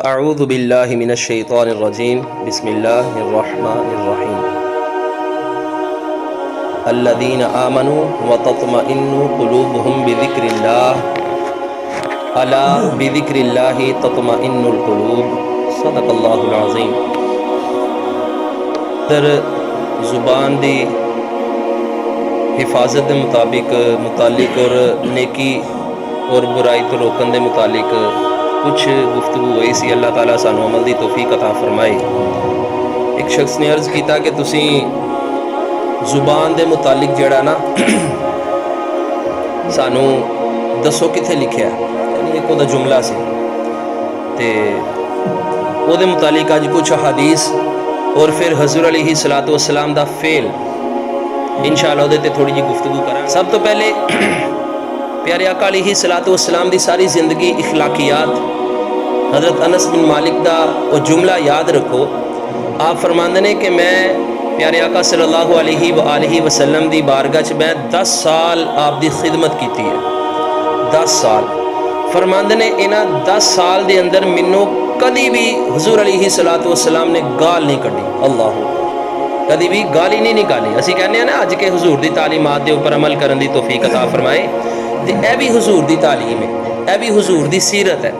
अऊज़ु बिल्लाहि मिनश शैतानिर रजीम बिस्मिल्लाहिर रहमानिर रहीम अल्लज़ीना आमनू व तत्मइन्नु क़ुलूबुहुम बिज़िक्रिल्लाह अला बिज़िक्रिल्लाहि तत्मइन्नुल क़ुलूब सदक़ल्लाहुल अज़ीम। दर ज़ुबान दी हिफाजत के मुतालिक और नेकी और बुराई तो रोकन के मुतालिक कुछ गुफ्तगू हुई सी। अल्लाह ताला सानू अमल दी तौफीक अता फरमाए। एक शख्स ने अर्ज़ किया कि तुसी ज़ुबान के मुतालिक जड़ा ना सानू दसो कित्थे लिखिया, यानी एक उहदा जुमला सी ते उहदे मुतालिक अज कुछ हदीस और फिर हज़ूर अलैहिस्सलातु वस्सलाम दा फेल इंशाअल्लाह उहदे ते थोड़ी जी गुफ्तगू करा। सब तो पहले प्यारे आका अलैहिस्सलातु वस्सलाम दी सारी ज़िंदगी इखलाकियात, हज़रत अनस बिन मालिक दा वो जुमला याद रखो। आप फरमांदे ने कि मैं प्यारे आका सल्लल्लाहु अलैहि वसल्लम दी बारगाह च मैं 10 साल आप दी खिदमत की है। 10 साल फरमांदे ने इन्हां 10 साल दे अंदर मैनू कदी भी हुज़ूर अलैहिस्सलातु वस्सलाम ने गाल नहीं कढ़ी। अल्लाह, कदी भी गाली नहीं निकाली। असी कहने ना अज के हुजूर दी तालीमात दे उपर अमल करन दी तौफीक अता फरमाए। ते यह भी हुजूर दी तालीम है, यह भी हुजूर दी सीरत है।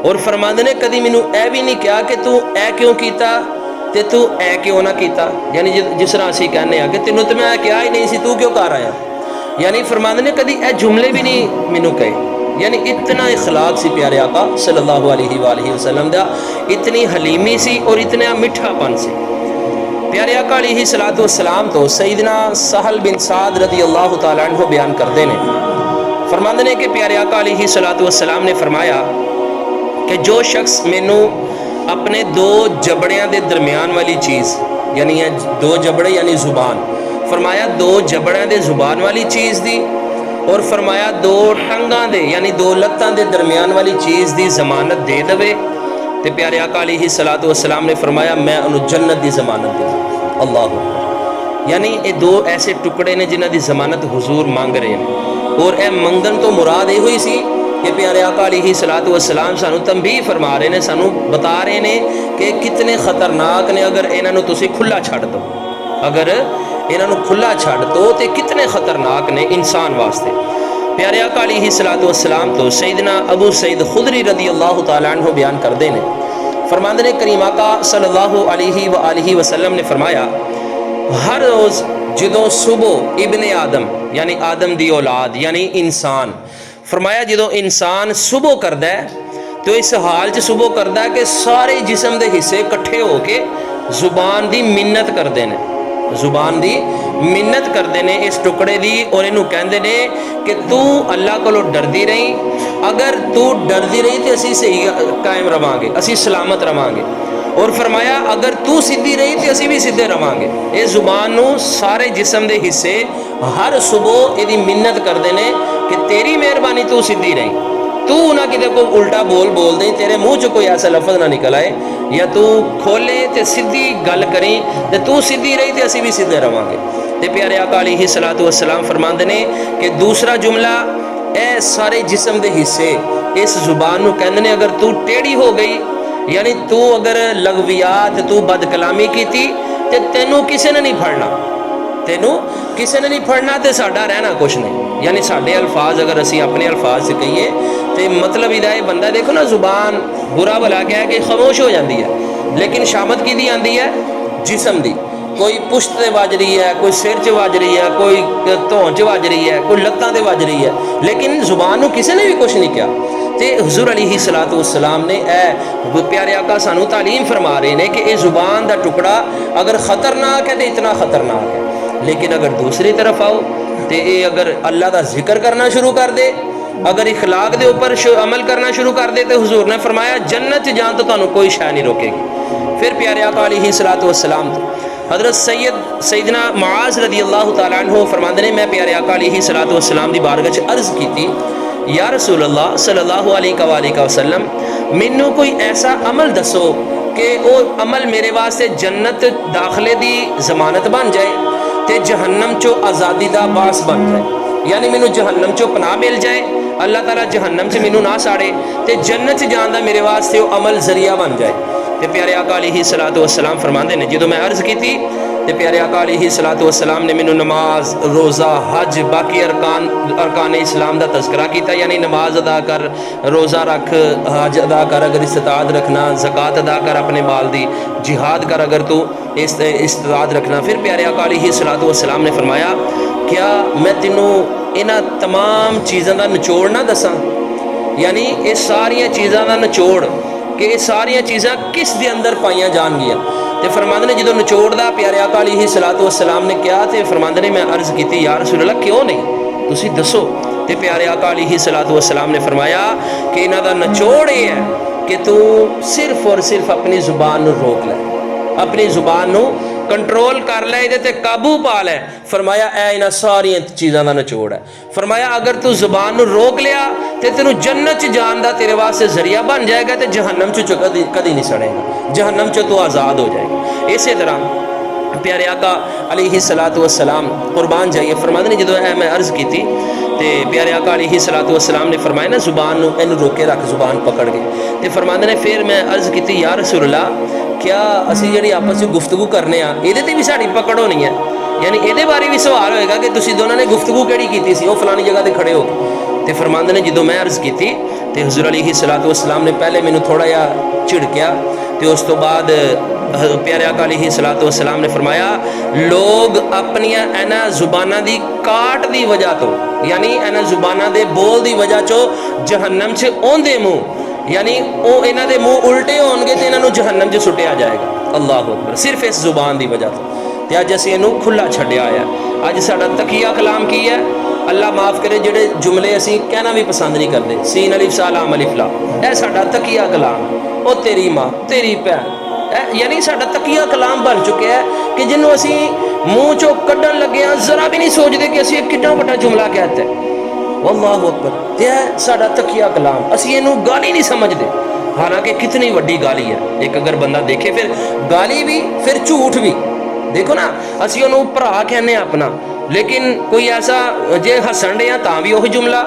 और फरमांदे ने कदी मैनू यह भी नहीं कहा कि तू ऐ क्यों कीता ते तू ऐ क्यों ना कीता। यानी जिस तरह असी कहने कि तेनों तो मैं कहा ही नहीं सी, तू क्यों कर आया। यानी फरमांदे ने कदी यह जुमले भी नहीं मैनू कहे। यानी इतना इखलाक सी प्यारे आका सल्लल्लाहु अलैहि वसल्लम दा, इतनी हलीमी सी और इतना मिठापन सी। प्यारे आका अलैहिस्सलातु वस्सलाम तो सईदना सहल बिन साद रज़ी अल्लाह तआला अन्हु बयान करते हैं, फरमाते हैं कि प्यारे आका अलैहिस्सलातु वस्सलाम ने फरमाया कि जो शख्स मैनू अपने दो जबड़ियां दे दरम्यान वाली चीज़, यानी दो जबड़े यानी ज़ुबान, फरमाया दो जबड़ियां दे ज़ुबान वाली चीज़ दी, और फरमाया दो टंगां दे यानी दो लत्तां दे दरम्यान वाली चीज़ दी ज़मानत दे दवे ते प्यारे आका अलैहिस्सलातु वस्सलाम ने फरमाया मैं उन्हें जन्नत की ज़मानत दे। अल्लाह, यानी ये दो ऐसे टुकड़े ने जिन्हां दी ज़मानत हुजूर मांग रहे हैं। और यह मंगन तो मुराद ये हुई सी कि प्यारे आका अलैहिस्सलातु वस्सलाम सानू तंबीह फरमा रहे हैं, सानू बता रहे हैं कि कितने खतरनाक ने अगर इन्हों तुसी खुला छड़ दो, अगर इन्हों खुला छड़ दो तो कितने खतरनाक ने इंसान वास्ते। प्यारे आका अलैहिस्सलातु वस्सलाम तो सईदना अबू सईद खुदरी रज़ी अल्लाह तआला अन्हु बयान करते हैं, फरमाते ने करीम आका सल्लल्लाहु अलैहि वसल्लम ने फरमाया हर रोज़ जदों सुबह इब्ने आदम यानी आदम दी औलाद यानी इंसान, फरमाया जदों इंसान सुबह करदा है तो इस हाल च सुबह करदा है कि सारे जिस्म के हिस्से इकट्ठे होके जुबान की मिन्नत करते हैं, जुबान की मिन्नत करते हैं इस टुकड़े की, और इनू कहते हैं कि तू अल्लाह को डरदी रही, अगर तू डरदी रही तो असी सही कायम रवांगे, असी सलामत रवांगे। और फरमाया अगर तू सीधी रही तो असी भी सीधे रवांगे। ये जुबान नू सारे जिस्म के हिस्से हर सुबह यदी मिन्नत करते हैं कि तेरी मेहरबानी तू सीधी रही, तू ना किते को उल्टा बोल दें, तेरे मुँह च कोई ऐसा लफज ना निकल आए, या तू खोले तो सीधी गल करी तो तू सीधी रही तो असी भी सीधे रवांगे। तो प्यारे आका अलैहिस्सलातु वस्सलाम फरमाते हैं कि दूसरा जुमला ए सारे जिस्म के हिस्से इस जुबान नू कहते हैं अगर तू टेढ़ी हो गई, यानी तू अगर लगवियात तू बदकलामी की तो तेनू किसी ने नहीं फड़ना, तेनू किसी ने नहीं फड़ना तो साडा रहना कुछ नहीं। यानी साढ़े अल्फाज अगर असी अपने अल्फाज से कहिए तो मतलब इदा बंदा देखो ना जुबान बुरा भला क्या है कि खामोश हो जाती है, लेकिन शामत की आती है जिस्म की, कोई पुश्त से वज रही है, कोई सिर च वज रही है, कोई धौन च वज रही है, कोई लत्तां ते वज रही है, लेकिन जुबान को किसी ने भी कुछ नहीं किया। तो हुजूर अलैहिस्सलातु वस्सलाम ने प्यारे आका सानू तालीम फरमा रहे हैं कि ये जुबान का टुकड़ा अगर ख़तरनाक है तो इतना ख़तरनाक है, लेकिन अगर दूसरी तरफ आओ तो ये अगर अल्लाह का जिक्र करना शुरू कर दे, अगर इखलाक के उपर अमल करना शुरू कर दे तो हुजूर ने फरमाया जन्नत जान तो तुहानू कोई शै नहीं रोकेगी। फिर प्यारे आका अलैहिस्सलातु वस्सलाम तो हज़रत सईदना मुआज़ रज़ी अल्लाह तआला अन्हु फरमाते हैं मैं प्यारे आका अलैहिस्सलातु वस्सलाम की बारगाह च अर्ज़ की थी, या रसूल अल्लाह सल्लल्लाहु अलैहि वसल्लम मैनू कोई ऐसा अमल दसो कि वो अमल मेरे वास्ते जन्नत दाखले की जमानत बन जाए तो जहन्नम चो आज़ादी का बास बन जाए, यानी मैनू जहन्नम चो पनाह मिल जाए अल्लाह ताला जहन्नम च मैनू ना साड़े तो जन्नत च जान दा मेरे वास्ते वो अमल जरिया बन जाए। तो प्यारे आका अलैहिस्सलातु वस्सलाम फरमाते हैं, जो मैं अर्ज़ की थी तो प्यारे आका अलैहिस्सलातु वस्सलाम ने मैनू नमाज, रोज़ा, हज, बाकी अरकान इस्लाम का तस्करा किया। यानी नमाज अदा कर, रोज़ा रख, हज अदा कर अगर इस्तात रखना, ज़कात अदा कर अपने माल दी, जिहाद कर अगर तू इस्तात रखना। फिर प्यारे आका अलैहिस्सलातु वस्सलाम ने फरमाया, क्या मैं तेनों इन्हां तमाम चीज़ों का निचोड़ ना दसा? यानी ये सारिया चीज़ों का निचोड़ कि ये सारिया चीज़ां किस दे अंदर पाइया जाएगियां। तो फरमांदे ने जो निचोड़ दा प्यारे आका अलैहिस्सलातु वस्सलाम ने कहा तो फरमांदे ने मैं अर्ज़ की या रसूल अल्लाह क्यों नहीं, तुसी दसो। तो प्यारे आका अलैहिस्सलातु वस्सलाम ने फरमाया कि इन्हां दा निचोड़ ये है कि तू सिर्फ और सिर्फ अपनी ज़ुबान नूं रोक ले, अपनी ज़ुबान नूं कंट्रोल कर ले, इहदे ते काबू पा ले। फरमाया ए इन्हां सारिया चीज़ों का निचोड़ है। फरमाया अगर तू ज़ुबान नूं रोक लिया तो तेनों जन्नत च जान दा तेरे वास्ते जरिया बन जाएगा तो जहन्नम चो कदी नहीं सड़ेगा, जहन्नम चो तू आज़ाद हो जाएगा। इस तरह प्यारे आका अलैहिस्सलातु वस्सलाम कुर्बान जाइए फरमाते ने, जो मैं अर्ज़ की थी तो प्यारे आका अलैहिस्सलातु वस्सलाम ने फरमाया ना ज़ुबान नूं इन्हूं रोके रख, ज़ुबान पकड़ के। तो फरमाते ने फिर मैं अर्ज़ की या रसूल अल्लाह क्या असी जिहड़ी आपस में गुफ्तगू करने इहदे ते भी साडी पकड़ होनी है? यानी इहदे बारे भी सवाल होएगा कि तुसीं दोनों ने गुफ्तगू किहड़ी कीती सी, ओह फलानी जगह ते खड़े हो। तो फरमाते ने जो मैं अर्ज़ की थी तो हुज़ूर अलैहिस्सलातु वस्सलाम ने पहले मैनू थोड़ा जिहा झिड़किया तो उस तो बाद प्यारे आका अलैहिस्सलातु वस्सलाम ने फरमाया लोग अपनियां इन्हां ज़ुबानां दी काट दी वजह तो, यानी इन्हां ज़ुबानां दे बोल दी वजह चो जहन्नम च ओंदे मुँह, यानी वो इन्हां दे मुँह उल्टे होणगे तो इन्हां नूं जहन्नम च सुटिया जाएगा। अल्लाह अकबर, सिर्फ इस ज़ुबान दी वजह तो अज असीं इहनूं खुला छड्डिया है। अज साडा तकिया कलाम की है, अल्लाह माफ़ करे जिहड़े जुमले असीं कहना भी पसंद नहीं करते, सीन अलिफ सा लाम अलिफ ला, यह साडा तकिया कलाम। ओ तेरी माँ तेरी भैन, यानी साडा तकिया कलाम बन चुके है कि जिन्हों असी मूँह चो कड्ढन लगे जरा भी नहीं सोचते कि असी कितना बड़ा जुमला कहते हैं। अल्लाहु अकबर, यह साडा तकिया कलाम, असी इहनूं गाली नहीं समझते, हालांकि कितनी वड्डी गाली है। एक अगर बंदा देखे फिर गाली भी फिर झूठ भी, देखो ना असी उन्होंने भरा कहने अपना, लेकिन कोई ऐसा जे हसन डे तां भी वही जुमला,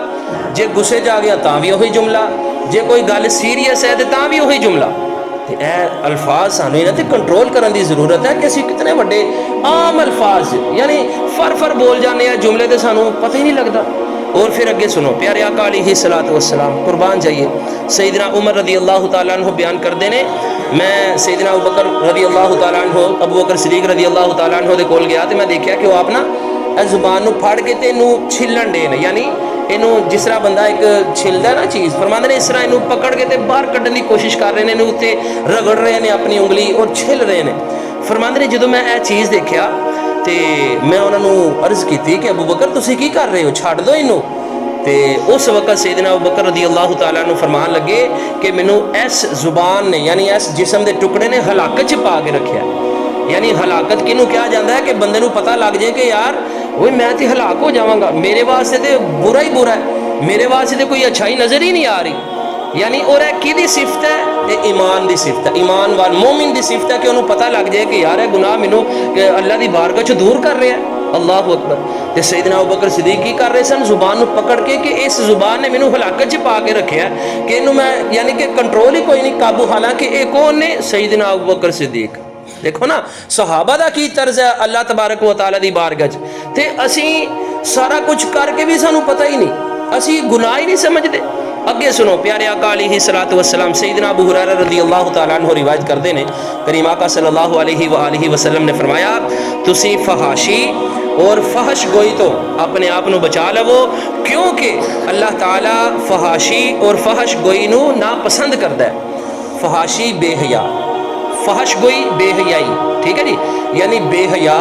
जे गुस्से च आ गया तां भी वही जुमला, जे कोई गल सीरीयस है तो तां भी वही जुमला। तो यह अल्फाज सानू इन्हां ते कंट्रोल करने की जरूरत है कि असी कितने बड़े आम अल्फाज यानी फर बोल जाने जुमले तो सानू पता ही नहीं लगता। और फिर अगे सुनो, प्यारे आका अलैहिस्सलातु वस्सलाम कुर्बान जाइए सैयदना उमर रदी अल्लाह तआला अन्हु बयान करते हैं, मैं सैयदना अबू बकर रदी अल्लाह तआला अन्हु, अबू बकर सिद्दीक रदी अल्लाह तआला अन्हु दे कोल गया तो मैं देखा कि वह अपना जुबान नूं फड़ के ते इनू छिलन डे ने, यानी इनू जिस तरह बंदा एक छिलदा ना चीज़, फरमाते ने इस तरह इनू पकड़ के ते बाहर कढ़ने की कोशिश कर रहे हैं, इनू उत्ते रगड़ रहे हैं अपनी उंगली और छिल रहे हैं। फरमाते ने जो मैं यह चीज़ देखा तो मैं उन्होंने अर्ज़ की कि अबू बकर तुसीं की कर रहे हो, छड्ड दो इनू। तो उस वक्त सैयदना अबू बकर रदी अल्लाह तआला अन्हु फरमान लगे कि मैनू इस जुबान ने यानी इस जिस्म के टुकड़े ने हलाकत च पा के रखा। यानी हलाकत किनू कहा जाता है कि बंदे नू पता लग जाए कि यार वो मैं तो हलाक हो जावांगा, मेरे वास्ते तो बुरा ही बुरा है, मेरे वास्ते तो कोई अच्छाई नज़र ही नहीं आ रही। यानी और किहदी सिफत है, ये ईमान की सिफत है, ईमान वाल मोमिन की सिफत है कि उन्होंने पता लग जाए कि यार गुनाह मैनू अल्लाह की बारगाह चो दूर कर रहा है। अल्लाह अकबर। तो सैयदना अबू बकर सिद्दीक की कर रहे सन, जुबान पकड़ के कि इस जुबान ने मैनू हलाकत च पा के रखा कि इनू मैं यानी कि कंट्रोल ही कोई नहीं, काबू। हालांकि एक कौन ने, सैयदना अबू बकर सिद्दीक। देखो ना सहाबा दा की तर्ज है अल्लाह तबारक व तआला दी बारगाह च, ते असी सारा कुछ करके भी सानू पता ही नहीं, असी गुनाह ही नहीं समझते। अगे सुनो, प्यारे आका अलैहिस्सलातु वस्सलाम सैयदना अबू हुरैरा रज़ियल्लाहु तआला अन्हु रिवायत करते हैं, करीम आका सल्लल्लाहु अलैहि वसल्लम ने फरमाया तुसी फहाशी और फहश गोई तो अपने आप नू बचा लवो, क्योंकि अल्लाह ताला फहाशी और फहश गोई नू नापसंद करता है। फहाशी बेहया, फहश गोई बेहयाई, ठीक है जी, यानी बेहया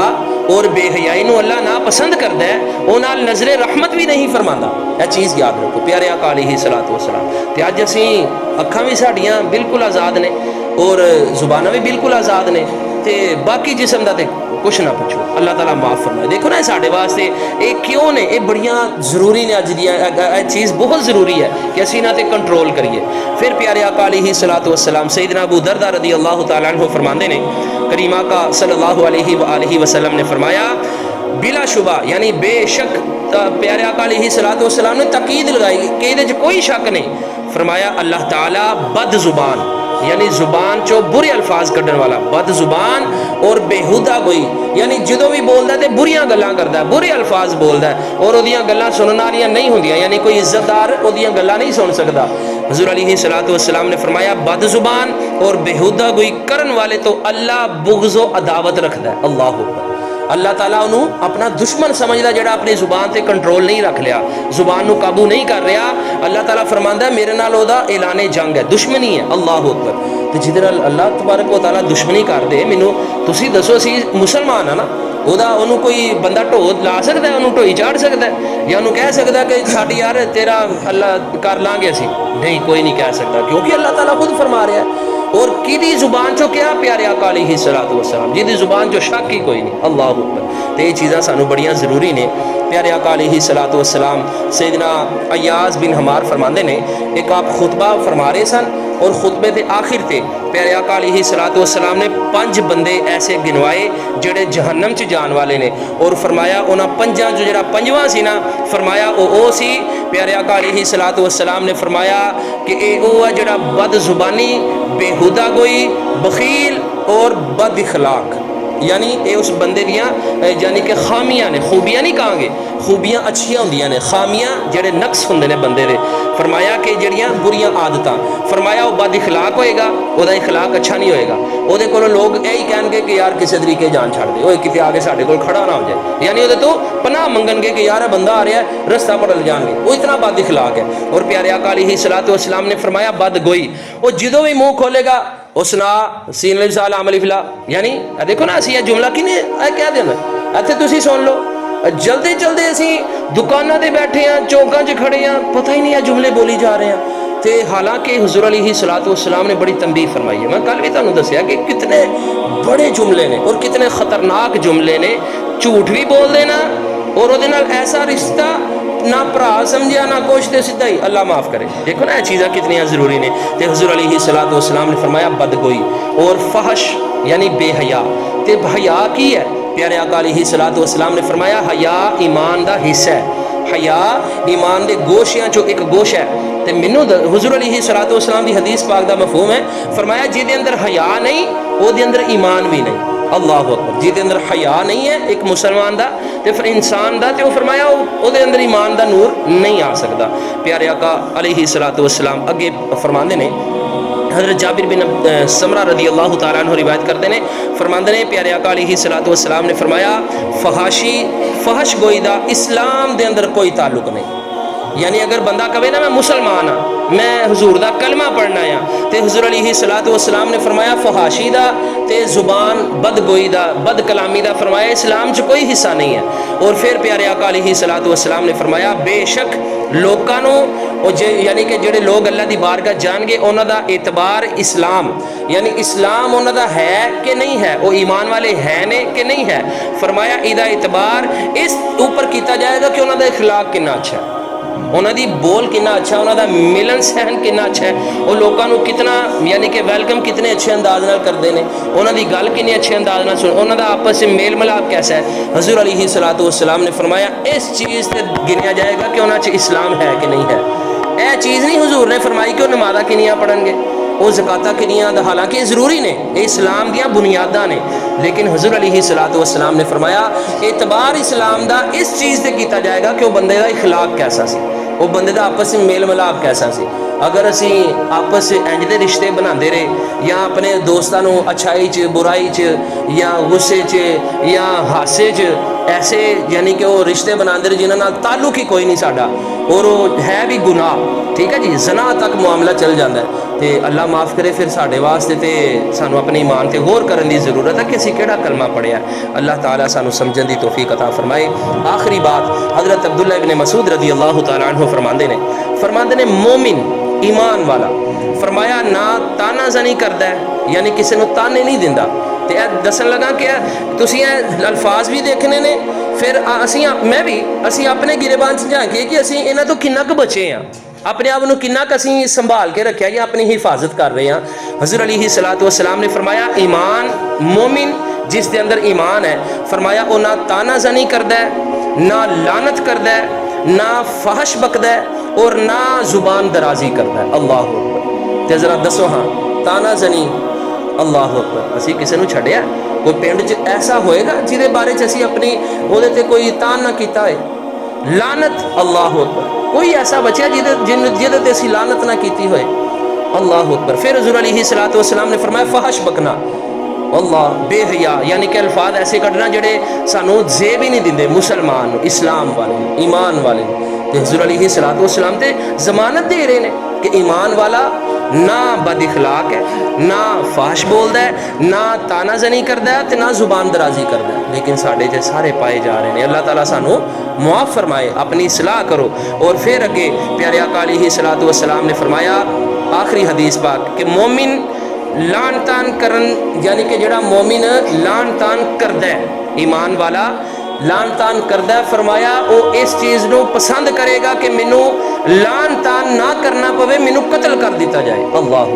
और बेहयाई नू अल्लाह ना पसंद करता है, वो नाल नजरे रहमत भी नहीं फरमाता। यह चीज़ याद रखो प्यारे आका अलैहिस्सलातु वस्सलाम। तो अज असी अखां भी साडियां बिल्कुल आज़ाद ने और जुबानां भी बिल्कुल आज़ाद ने, तो बाकी जिस्म का तो कुछ ना पूछो, अल्लाह ताला माफ़ फरमाए। देखो ना साढ़े वास्ते ये क्यों ने, ये बड़ियाँ जरूरी ने, अज दी चीज़ बहुत ज़रूरी है कि असी इन्हां ते कंट्रोल करिए। फिर प्यारे आका अलैहिस्सलातु वस्सलाम सैयदना अबू दरदा रज़ी अल्लाह तआला अन्हु फरमाते ने, करीम आका सल्लल्लाहु अलैहि वसल्लम ने फरमाया बिला शुबा यानी बेशक प्यारे आका अलैहिस्सलातु वस्सलाम ने तकीद लगाई कि ये कोई शक नहीं। फरमाया अल्लाह ताला बद जुबान यानी जुबान चो बुरे अल्फाज कढ़न वाला, बद जुबान और बेहुदा कोई यानी जो भी बोलता है तो बुरियां गल्लां करता है, बुरे अल्फाज बोलता है और उहदियां गल्लां सुनने वालियां नहीं होंदियां, यानी कोई इज्जतदार उहदियां गल्लां नहीं सुन सकता। हुज़ूर अलैहिस्सलातु वस्सलाम ने फरमाया बद जुबान और बेहुदा कोई करन वाले तो अल्लाह बुग़्ज़ व अदावत रखता है। अल्लाह अकबर। अल्लाह ताला उन्होंने अपना दुश्मन समझदा जिहड़ा अपनी जुबान से कंट्रोल नहीं रख लिया, जुबान नूं काबू नहीं कर रहा, अल्लाह ताला फरमांदा है मेरे नाल ओहदा ऐलाने जंग है, दुश्मनी है। अल्लाह अकबर। तो जिहदे नाल अल्लाह तबारक व तआला दुश्मनी कर दे, मैनूं तुसीं दसो असीं मुसलमान आ ना, ਉਹਨੂੰ ਕੋਈ ਬੰਦਾ ਢੋ ਲਾ ਸਕਦਾ, ਉਹਨੂੰ ਢੋਈ ਚਾੜ ਸਕਦਾ ਜਾਂ ਉਹਨੂੰ ਕਹਿ ਸਕਦਾ ਕਿ ਸਾਡੀ ਯਾਰ ਤੇਰਾ ਅੱਲਾ ਕਰ ਲਾਂਗੇ ਅਸੀਂ? नहीं, कोई नहीं कह सकता, क्योंकि अल्लाह ताला खुद फरमा रहा है। और किदी जुबान चो क्या प्यारे आका अलैहिस्सलातु वस्सलाम जिहदी जुबान चो शक ही कोई नहीं। अल्लाह अकबर। तो ये चीज़ां सानू बड़ियां ज़रूरी ने। प्यारे आका अलैहिस्सलातु वस्सलाम सैयदना अय्याज़ बिन हमार फरमाते ने, एक आप खुतबा फरमा रहे सन और खुतबे के आखिर ते प्यारे आका अलैहिस्सलातु वस्सलाम ने 5 बंदे ऐसे गिनवाए जिहड़े जहन्नम च जान वाले ने, और फरमाया उन्हां 5 जो जिहड़ा 5वां सी ना, फरमाया ओ सी प्यारे आका अलैहिस्सलातु वस्सलाम ने फरमाया कि ओ है जिहड़ा बद जुबानी, बेहुदा गोई, बखील और बद इखलाक, यानी ये उस बंदे दियाँ यानी कि खामियां ने, खूबियां नहीं कहांगे, खूबियां अच्छियां होंदियां ने, खामियां जेड़े नक्स होंदे ने बंदे दे। फरमाया कि जड़ियाँ बुरियां आदतां, फरमाया वो बद इखलाक होएगा, वह इखलाक अच्छा नहीं होएगा, वो कोलों लोग यही कहणगे कि यार किसी तरीके जान छड़ दे, किते आके साडे कोल खड़ा ना हो जाए, यानी वो तो पनाह मंगणगे कि यार बंदा आ रहा है रस्ता बदल जाएंगे, वो इतना बद इखलाक है। और प्यारे आका अलैहिस्सलातु वस्सलाम ने फरमाया बद गोई, वो जो भी मुँह खोलेगा उसना सीन लिसाल अमल फिला, यानी देखो ना असी जुमला कि क्या देना इत्थे तुसीं सुन लो, जल्दी जल्दी असी दुकानों पर बैठे हैं, चौकों च खड़े हैं, पता ही नहीं है जुमले बोली जा रहे हैं। तो हालांकि हुज़ूर अलैहिस्सलातु वस्सलाम ने बड़ी तंबीह फरमाई है। मैं कल भी तुहानूं दस्सिया कि कितने बड़े जुमले ने और कितने खतरनाक जुमले ने, झूठ भी बोल देना और उहदे नाल ऐसा रिश्ता ना भरा समझिया ना कुछ, तो सीधा ही अल्लाह माफ़ करे। देखो ना ये चीज़ां कितनी ज़रूरी ने। तो हुज़ूर अलैहिस्सलातु वस्सलाम ने फरमाया बदगोई और फहश यानी बेहया। तो हया की है? प्यारे आका अलैहिस्सलातु वस्सलाम ने फरमाया हया ईमान दा हिस्सा है, हया ईमान दे गोशियां चो एक गोश है। तो मैनू हुज़ूर अलैहिस्सलातु वस्सलाम की हदीस पाक दा मफहूम है, फरमाया जिहदे अंदर हया नहीं उहदे अंदर ईमान भी नहीं। अल्लाह अकबर। जिहदे अंदर हया नहीं है एक मुसलमान दा ते फिर इंसान दा, तो फरमाया उहदे अंदर ईमान दा नूर नहीं आ सकता। प्यारे आका अलैहिस्सलातु वस्सलाम अगे फरमांदे ने, हज़रत जाबिर बिन समरा रदी अल्लाह तआला अन्हु रिवायत करते हैं, फरमांदे ने प्यारे आका अलैहिस्सलातु वस्सलाम ने फरमाया फहाशी फहश गोई दा इस्लाम दे अंदर कोई ताल्लुक नहीं। यानी अगर बंदा कहे ना मैं मुसलमान हाँ, मैं हुजूर दा कलमा पढ़ना आ, तो हुजूर अलैहिस्सलातु वस्सलाम ने फरमाया फहाशी दा ते जुबान बदगोई दा, बद कलामी दा, फरमाया इस्लाम च कोई हिस्सा नहीं है। और फिर प्यारे आका अलैहिस्सलातु वस्सलाम ने फरमाया बेशक लोकां नूं यानी कि जिहड़े लोग अल्लाह दी बारगाह जाणगे उन्हां दा एतबार इस्लाम, यानी इस्लाम उन्हां दा है कि नहीं है, वो ईमान वाले है ने कि नहीं है। फरमाया इहदा एतबार इस ऊपर किया जाएगा कि उन्हां दा इखलाक कितना अच्छा है, उन्हों की बोल कितना अच्छा, उन्हों का मिलन सहन कितना अच्छा है, वो लोगों को कितना यानी कि वेलकम कितने अच्छे अंदाज नाल करते हैं, उन्हों की गल कितने अच्छे अंदाज नाल सुन, उन्हों का आपस में मेल मिलाप कैसा है। हुज़ूर अलैहिस्सलातु वस्सलाम ने फरमाया इस चीज़ से गिनिया जाएगा कि उन्होंने इस्लाम है कि नहीं है। यह चीज़ नहीं हुजूर ने फरमाई कि वो नमाज़ां किनियां पढ़नगे, वो ज़कातां किनियां, हालांकि ज़रूरी ने, ये इस्लाम दियां बुनियादां ने, लेकिन हुज़ूर अलैहिस्सलातु वस्सलाम ने फरमाया एतबार इस्लाम दा इस चीज़ से किया जाएगा कि वो बंदे का इखलाक कैसा सी, वो बंदे का आपस में मेल मिलाप कैसा सी। अगर असी आपस इंज दे रिश्ते बनाते रहे या अपने दोस्तों को अच्छाई च बुराई च या गुस्से च या हासे च ऐसे यानी कि वो रिश्ते बनाते रहे जिन्होंने ताल्लुक ही कोई नहीं साडा, और वो है भी गुनाह, ठीक है जी, जना तक मामला चल जाता है, तो अल्लाह माफ़ करे फिर साढ़े वास्ते तो सानू अपने ईमान से गौर करने की ज़रूरत है कि असी केड़ा कलमा पढ़िया। अल्लाह ताला सानू समझण की तौफीक अता फरमाए। आखिरी बात हज़रत अब्दुल्ला इब्न मसूद रदी अल्लाह तआला अन्हु फरमाते ने मोमिन ईमान वाला, फरमाया ना ताना जनी करता है, यानी किसी को ताने नहीं दिंदा। तो यह दसन लगा कि तुसीं अल्फाज भी देखने ने, फिर मैं भी असी अपने गिरेबान च झांकीए कि असी इन्हां तो किन्ना क बचे हाँ, अपने आप को किन्ना क असी संभाल के रखा या अपनी हिफाजत कर रहे हैं। हुज़ूर अलैहिस्सलातु वस्सलाम ने फरमाया ईमान मोमिन जिसके अंदर ईमान है, फरमाया वो ना ताना जनी करता है, ना लानत करदा है, ना फहश बकदा है और ना जुबान दराजी करदा है। अल्लाह अकबर। ते जरा दसो हाँ, ताना जनी, अल्लाह अकबर, असी किसी नूं छड्डिया? कोई पिंड च ऐसा होएगा जिहदे बारे च असी अपनी ओहदे ते कोई तान ना कीता है? लानत, अल्लाह अकबर, कोई ऐसा बच्चा जिहदे ते असी लानत ना कीती होए? अल्लाह अकबर। फिर हुज़ूर अलैहिस्सलातु वस्सलाम ने फरमाया फहश बकना, अल्लाह, बेहया, यानी कि अल्फाज ऐसे कढ़ना जेड़े सानू जेब ही नहीं दिंदे मुसलमान इस्लाम वाले ईमान वाले। तो हुज़ूर अलैहिस्सलातु वस्सलाम ते जमानत दे रहे हैं कि ईमान वाला ना बद इखलाक है, ना फाश बोलता है, ना तानाजनी करता है, ना जुबान दराजी करता है। लेकिन साढ़े च सारे पाए जा रहे हैं। अल्लाह ताला सानू मुआफ़ फरमाए, अपनी सलाह करो। और फिर अगे प्यारे आका अलैहिस्सलातु वस्सलाम ने फरमाया आखिरी हदीस पाक कि मोमिन लान तान करन, यानी कि जड़ा मोमिन लान तान करदा है, ईमान वाला लान तान करदा है, फरमाया वो इस चीज़ को पसंद करेगा कि मैनू लान तान ना करना पवे, मैनू कत्ल कर दिता जाए। अल्लाह,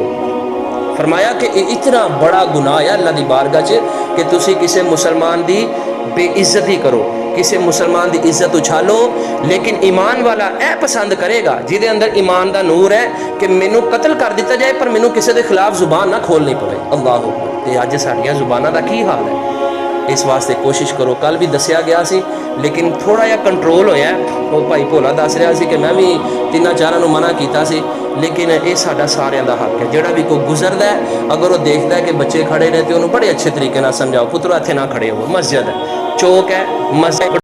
फरमाया कि इतना बड़ा गुनाह है अल्लाह की बारगाह च कि तुसी किसी मुसलमान की बेइज्जती करो, किसी मुसलमान की इज्जत उछालो। लेकिन ईमान वाला यह पसंद करेगा जिहदे अंदर ईमान का नूर है कि मैनू कत्ल कर दिता जाए पर मैनू किसी के खिलाफ जुबान ना खोलनी पवे। अल्लाह, तो अज साडियां जुबानां दा की हाल है? इस वास्ते कोशिश करो। कल भी दसिया गया सी लेकिन थोड़ा जिहा कंट्रोल होया। वो भाई भोला दस रहा सी कि मैं भी तिना चारां नूं मना कीता सी, लेकिन ये साडा सारियां दा हक है। जिहड़ा भी कोई गुजरदा है, अगर वो देखता है कि बच्चे खड़े ने तो उन्होंने बड़े अच्छे तरीके नाल समझाओ, पुत्रो इत्थे ना खड़े हो, मस्जिद है, चौक है, मस्जिद